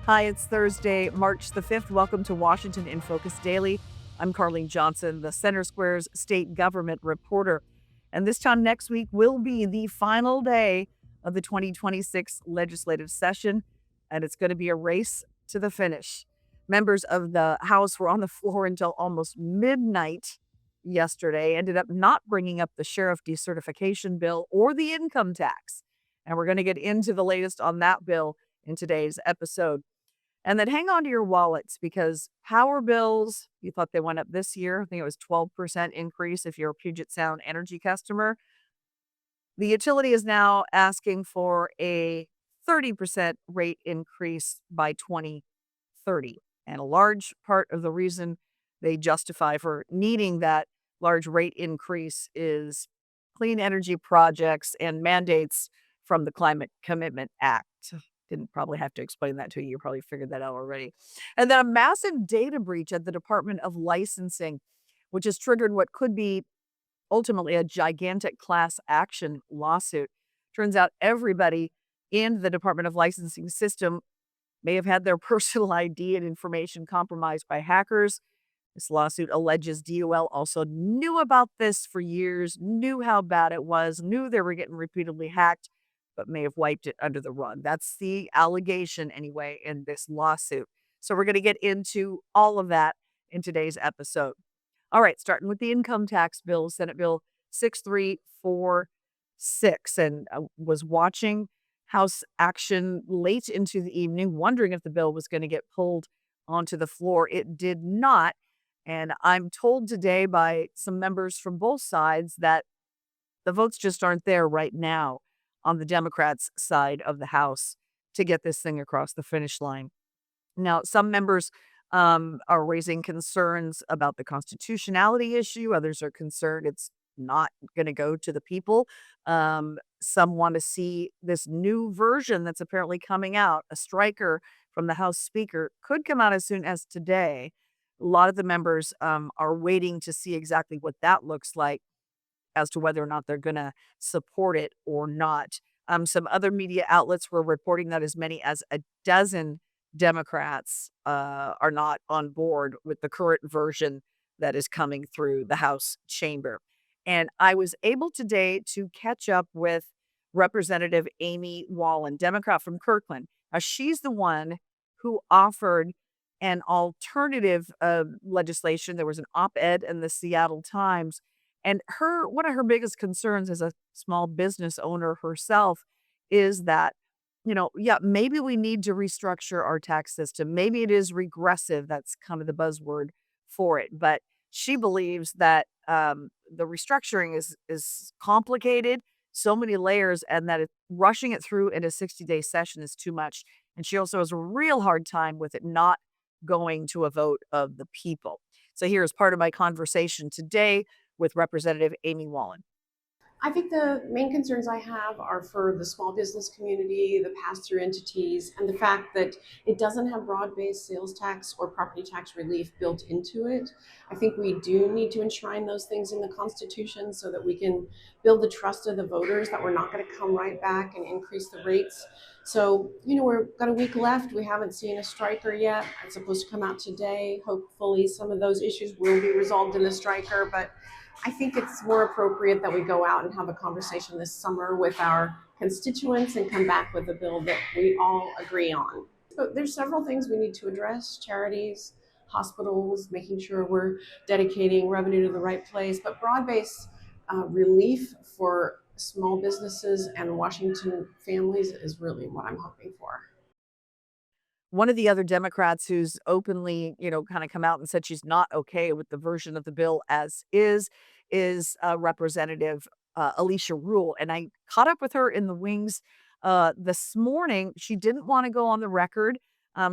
Hi, it's Thursday, March the 5th. Welcome to Washington in Focus Daily. I'm Carleen Johnson, the Center Square's state government reporter. And this time next week will be the final day of the 2026 legislative session, and it's going to be a race to the finish. Members of the House were on the floor until almost midnight yesterday, ended up not bringing up the sheriff decertification bill or the income tax. And we're going to get into the latest on that bill in today's episode. And then hang on to your wallets because power bills, you thought they went up this year. I think it was 12% increase if you're a Puget Sound Energy customer. The utility is now asking for a 30% rate increase by 2030. And a large part of the reason they justify for needing that large rate increase is clean energy projects and mandates from the Climate Commitment Act. Didn't probably have to explain that to you. You probably figured that out already. And then a massive data breach at the Department of Licensing, which has triggered what could be ultimately a gigantic class action lawsuit. Turns out everybody in the Department of Licensing system may have had their personal ID and information compromised by hackers. This lawsuit alleges DOL also knew about this for years, knew how bad it was, knew they were getting repeatedly hacked, but may have wiped it under the rug. That's the allegation, anyway, in this lawsuit. So we're going to get into all of that in today's episode. All right, starting with the income tax bill, Senate Bill 6346. And I was watching House action late into the evening, wondering if the bill was going to get pulled onto the floor. It did not. And I'm told today by some members from both sides that the votes just aren't there right now on the Democrats' side of the House to get this thing across the finish line. Now, some members are raising concerns about the constitutionality issue. Others are concerned it's not going to go to the people. Some want to see this new version that's apparently coming out. A striker from the House Speaker could come out as soon as today. A lot of the members are waiting to see exactly what that looks like as to whether or not they're going to support it or not. Some other media outlets were reporting that as many as a dozen Democrats are not on board with the current version that is coming through the House chamber. And I was able today to catch up with Representative Amy Wallen, Democrat from Kirkland. Now, she's the one who offered an alternative legislation. There was an op-ed in the Seattle Times, and one of her biggest concerns as a small business owner herself is that, yeah, maybe we need to restructure our tax system. Maybe it is regressive. That's kind of the buzzword for it. But she believes that the restructuring is complicated, so many layers, and that rushing it through in a 60-day session is too much. And she also has a real hard time with it not going to a vote of the people. So here's part of my conversation today with Representative Amy Wallen. I think the main concerns I have are for the small business community, the pass-through entities, and the fact that it doesn't have broad-based sales tax or property tax relief built into it. I think we do need to enshrine those things in the Constitution so that we can build the trust of the voters that we're not going to come right back and increase the rates. So, we've got a week left. We haven't seen a striker yet. It's supposed to come out today. Hopefully some of those issues will be resolved in the striker, but I think it's more appropriate that we go out and have a conversation this summer with our constituents and come back with a bill that we all agree on. So there's several things we need to address: charities, hospitals, making sure we're dedicating revenue to the right place, but broad-based relief for small businesses and Washington families is really what I'm hoping for. One of the other Democrats who's openly, kind of come out and said she's not okay with the version of the bill as is Representative Alicia Rule. And I caught up with her in the wings this morning. She didn't want to go on the record.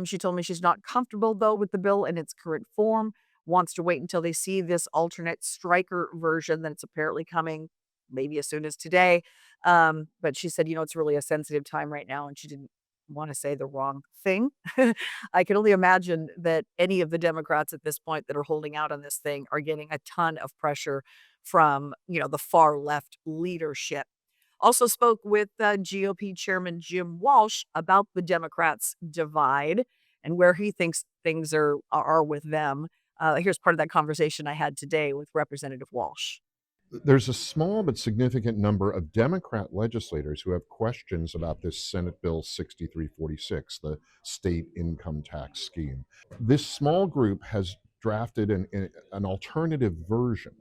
She told me she's not comfortable, though, with the bill in its current form, wants to wait until they see this alternate striker version that's apparently coming maybe as soon as today. But she said, it's really a sensitive time right now, and she didn't want to say the wrong thing. I can only imagine that any of the Democrats at this point that are holding out on this thing are getting a ton of pressure from, the far left leadership. Also spoke with GOP Chairman Jim Walsh about the Democrats' divide. and where he thinks things are with them. Here's part of that conversation I had today with Representative Walsh. There's a small but significant number of Democrat legislators who have questions about this Senate Bill 6346, the state income tax scheme. This small group has drafted an alternative version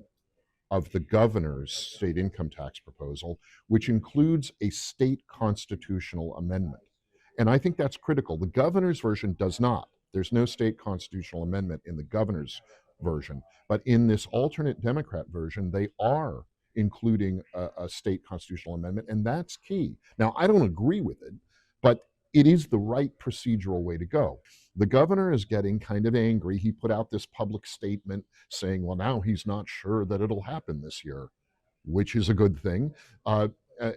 of the governor's state income tax proposal, which includes a state constitutional amendment. And I think that's critical. The governor's version does not. There's no state constitutional amendment in the governor's version. But in this alternate Democrat version, they are including a state constitutional amendment, and that's key. Now, I don't agree with it, but it is the right procedural way to go. The governor is getting kind of angry. He put out this public statement saying, well, now he's not sure that it'll happen this year, which is a good thing. Uh, uh,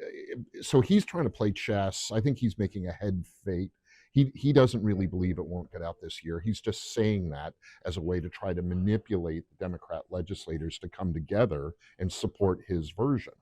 so he's trying to play chess. I think he's making a head fake. He doesn't really believe it won't get out this year. He's just saying that as a way to try to manipulate the Democrat legislators to come together and support his version.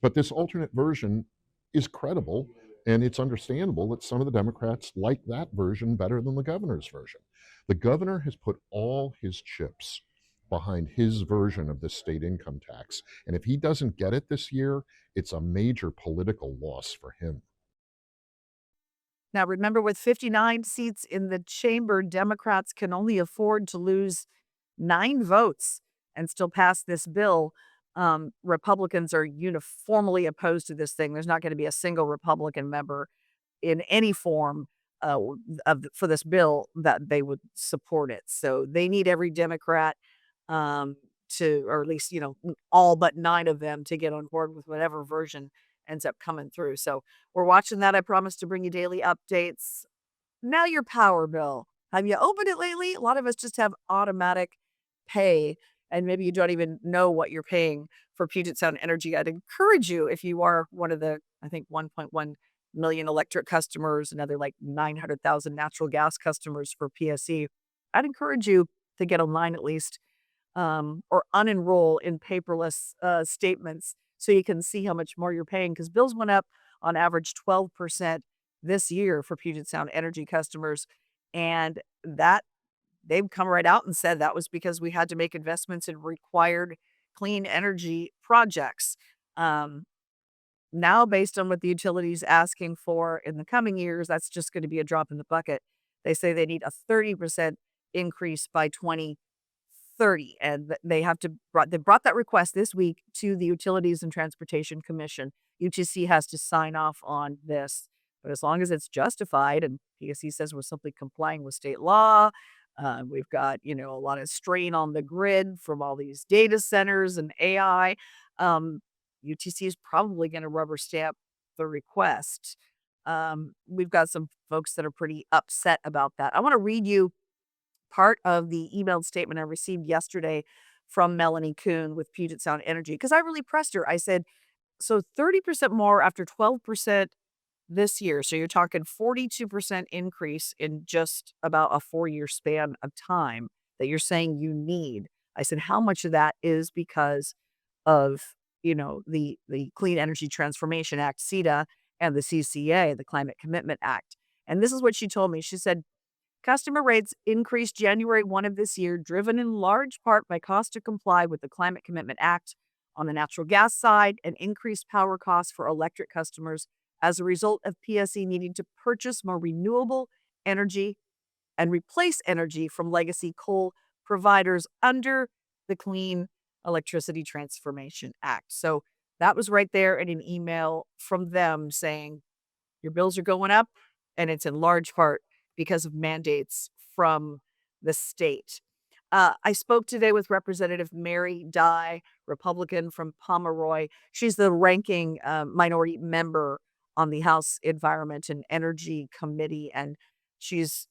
But this alternate version is credible, and it's understandable that some of the Democrats like that version better than the governor's version. The governor has put all his chips behind his version of this state income tax. And if he doesn't get it this year, it's a major political loss for him. Now, remember, with 59 seats in the chamber, Democrats can only afford to lose 9 votes and still pass this bill. Republicans are uniformly opposed to this thing. There's not going to be a single Republican member in any form for this bill that they would support it. So they need every Democrat um, or at least all but 9 of them to get on board with whatever version ends up coming through. So we're watching that. I promise to bring you daily updates. Now your power bill. Have you opened it lately? A lot of us just have automatic pay, and maybe you don't even know what you're paying for Puget Sound Energy. I'd encourage you, if you are one of the, I think, 1.1 million electric customers, another like 900,000 natural gas customers for PSE, I'd encourage you to get online at least, or unenroll in paperless statements so you can see how much more you're paying, because bills went up on average 12% this year for Puget Sound Energy customers. And that they've come right out and said that was because we had to make investments in required clean energy projects. Um, Now, based on what the utility is asking for in the coming years, that's just going to be a drop in the bucket. They say they need a 30% increase by 2030, and they brought that request this week to the Utilities and Transportation Commission. UTC has to sign off on this, but as long as it's justified, and PSC says we're simply complying with state law, we've got a lot of strain on the grid from all these data centers and AI. Um, UTC is probably going to rubber stamp the request. We've got some folks that are pretty upset about that. I want to read you part of the emailed statement I received yesterday from Melanie Kuhn with Puget Sound Energy, because I really pressed her. I said, so 30% more after 12% this year. So you're talking 42% increase in just about a 4-year span of time that you're saying you need. I said, how much of that is because of, the Clean Energy Transformation Act, CETA, and the CCA, the Climate Commitment Act? And this is what she told me. She said, customer rates increased January 1 of this year, driven in large part by cost to comply with the Climate Commitment Act on the natural gas side and increased power costs for electric customers as a result of PSE needing to purchase more renewable energy and replace energy from legacy coal providers under the Clean Electricity Transformation Act. So that was right there in an email from them saying, your bills are going up, and it's in large part because of mandates from the state. I spoke today with Representative Mary Dye, Republican from Pomeroy. She's the ranking minority member on the House Environment and Energy Committee, and she's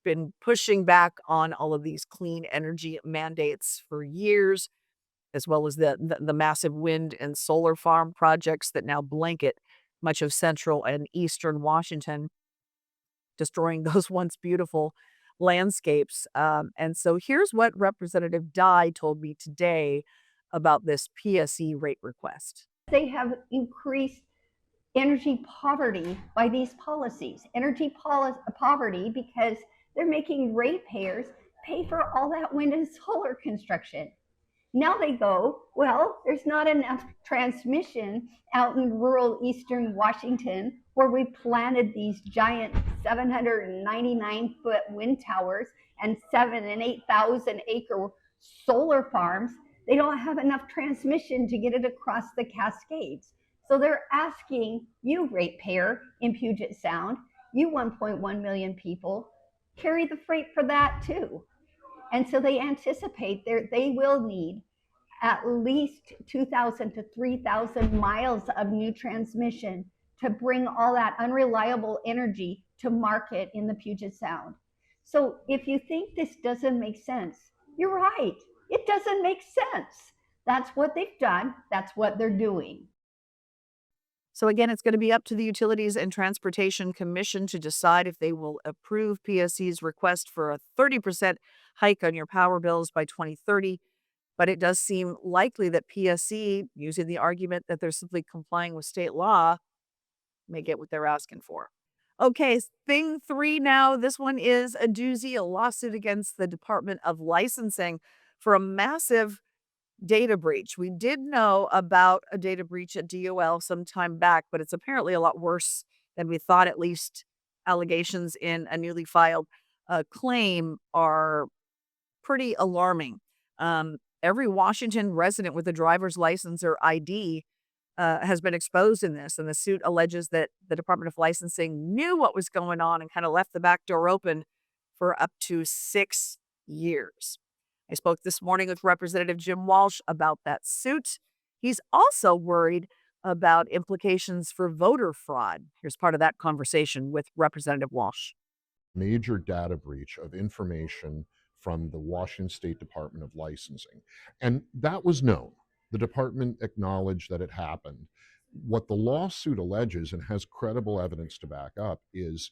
been pushing back on all of these clean energy mandates for years, as well as the massive wind and solar farm projects that now blanket much of central and eastern Washington, destroying those once beautiful landscapes. And so here's what Representative Dye told me today about this PSE rate request. They have increased energy poverty by these policies. Poverty because They're making ratepayers pay for all that wind and solar construction. Now they go, well, there's not enough transmission out in rural eastern Washington where we planted these giant 799-foot wind towers and 7,000 and 8,000 acre solar farms. They don't have enough transmission to get it across the Cascades. So they're asking you, ratepayer in Puget Sound, you 1.1 million people, carry the freight for that too. And so they anticipate they will need at least 2,000 to 3,000 miles of new transmission to bring all that unreliable energy to market in the Puget Sound. So if you think this doesn't make sense, you're right. It doesn't make sense. That's what they've done. That's what they're doing. So again, it's going to be up to the Utilities and Transportation Commission to decide if they will approve PSC's request for a 30% hike on your power bills by 2030. But it does seem likely that PSC, using the argument that they're simply complying with state law, may get what they're asking for. Okay, thing three now. This one is a doozy, a lawsuit against the Department of Licensing for a massive data breach. We did know about a data breach at DOL some time back, but it's apparently a lot worse than we thought. At least allegations in a newly filed claim are pretty alarming. Every Washington resident with a driver's license or ID has been exposed in this, and the suit alleges that the Department of Licensing knew what was going on and kind of left the back door open for up to 6 years. I spoke this morning with Representative Jim Walsh about that suit. He's also worried about implications for voter fraud. Here's part of that conversation with Representative Walsh. Major data breach of information from the Washington State Department of Licensing. And that was known. The department acknowledged that it happened. What the lawsuit alleges and has credible evidence to back up is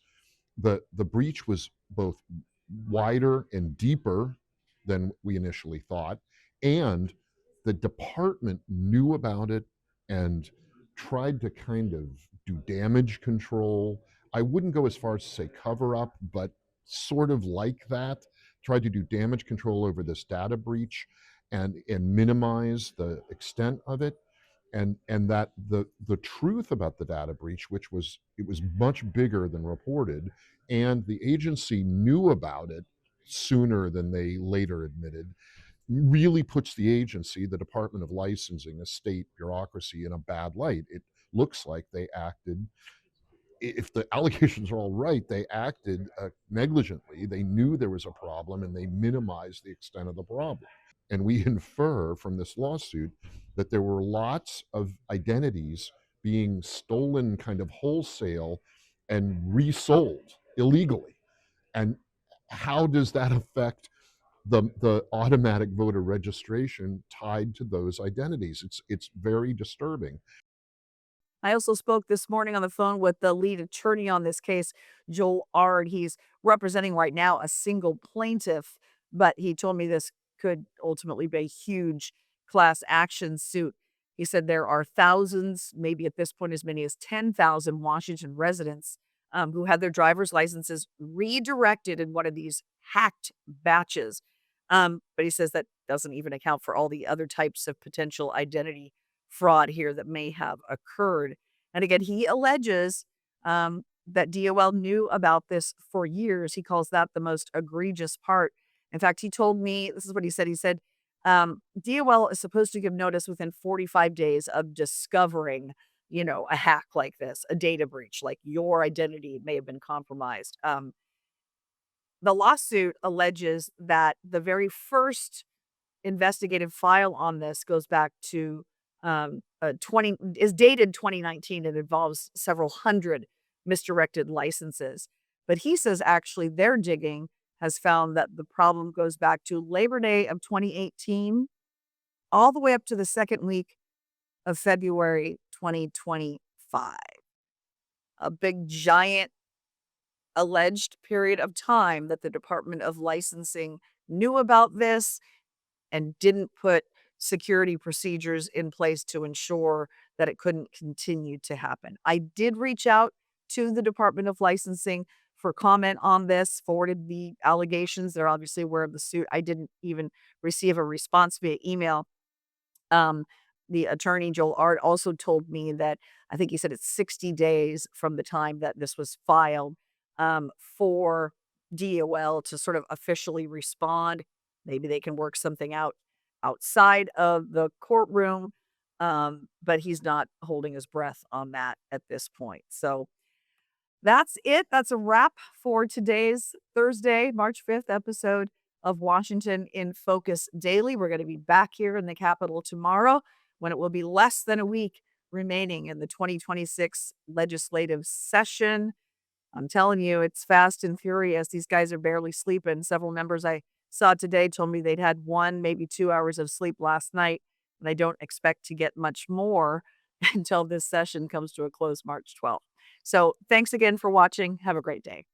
the breach was both wider and deeper than we initially thought, and the department knew about it and tried to kind of do damage control. I wouldn't go as far as to say cover up, but sort of like that, tried to do damage control over this data breach and minimize the extent of it. And that the truth about the data breach, which was it was much bigger than reported, and the agency knew about it sooner than they later admitted, really puts the agency, the Department of Licensing, a state bureaucracy, in a bad light. It looks like they acted, if the allegations are all right, they acted negligently. They knew there was a problem and they minimized the extent of the problem. And we infer from this lawsuit that there were lots of identities being stolen kind of wholesale and resold illegally. And how does that affect the automatic voter registration tied to those identities? It's very disturbing. I also spoke this morning on the phone with the lead attorney on this case, Joel Ard. He's representing right now a single plaintiff, but he told me this could ultimately be a huge class action suit. He said there are thousands, maybe at this point as many as 10,000 Washington residents who had their driver's licenses redirected in one of these hacked batches. But he says that doesn't even account for all the other types of potential identity fraud here that may have occurred. And again, he alleges that DOL knew about this for years. He calls that the most egregious part. In fact, he told me, this is what he said. He said, DOL is supposed to give notice within 45 days of discovering, a hack like this, a data breach, like your identity may have been compromised. The lawsuit alleges that the very first investigative file on this goes back to 20 is dated 2019 and involves several hundred misdirected licenses. But he says actually their digging has found that the problem goes back to Labor Day of 2018 all the way up to the second week of February 2025. A big giant alleged period of time that the Department of Licensing knew about this and didn't put security procedures in place to ensure that it couldn't continue to happen. I did reach out to the Department of Licensing for comment on this, forwarded the allegations. They're obviously aware of the suit. I didn't even receive a response via email. Um, the attorney, Joel Art, also told me that I think he said it's 60 days from the time that this was filed for DOL to sort of officially respond. Maybe they can work something out outside of the courtroom, but he's not holding his breath on that at this point. So that's it. That's a wrap for today's Thursday, March 5th episode of Washington in Focus Daily. We're going to be back here in the Capitol tomorrow when it will be less than a week remaining in the 2026 legislative session. I'm telling you, it's fast and furious. These guys are barely sleeping. Several members I saw today told me they'd had 1, maybe 2 hours of sleep last night, and I don't expect to get much more until this session comes to a close March 12th. So thanks again for watching. Have a great day.